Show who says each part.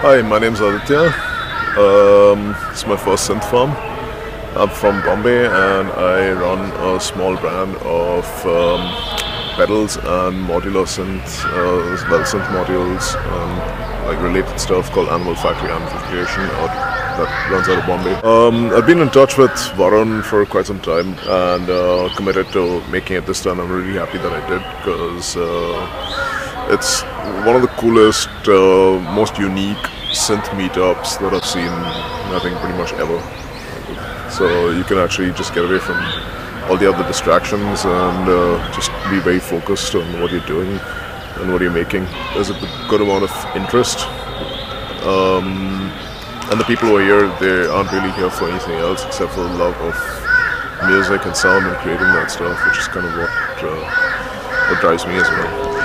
Speaker 1: Hi, my name's Aditya. It's my first synth farm. I'm from Bombay and I run a small brand of pedals and modular synths, synth modules and like related stuff called Animal Factory Amplification that runs out of Bombay. I've been in touch with Varun for quite some time and committed to making it this time. I'm really happy that I did because it's one of the coolest, most unique synth meetups that I've seen, I think, pretty much ever. So you can actually just get away from all the other distractions and just be very focused on what you're doing and what you're making. There's a good amount of interest. And the people who are here, they aren't really here for anything else except for the love of music and sound and creating that stuff, which is kind of what drives me as well.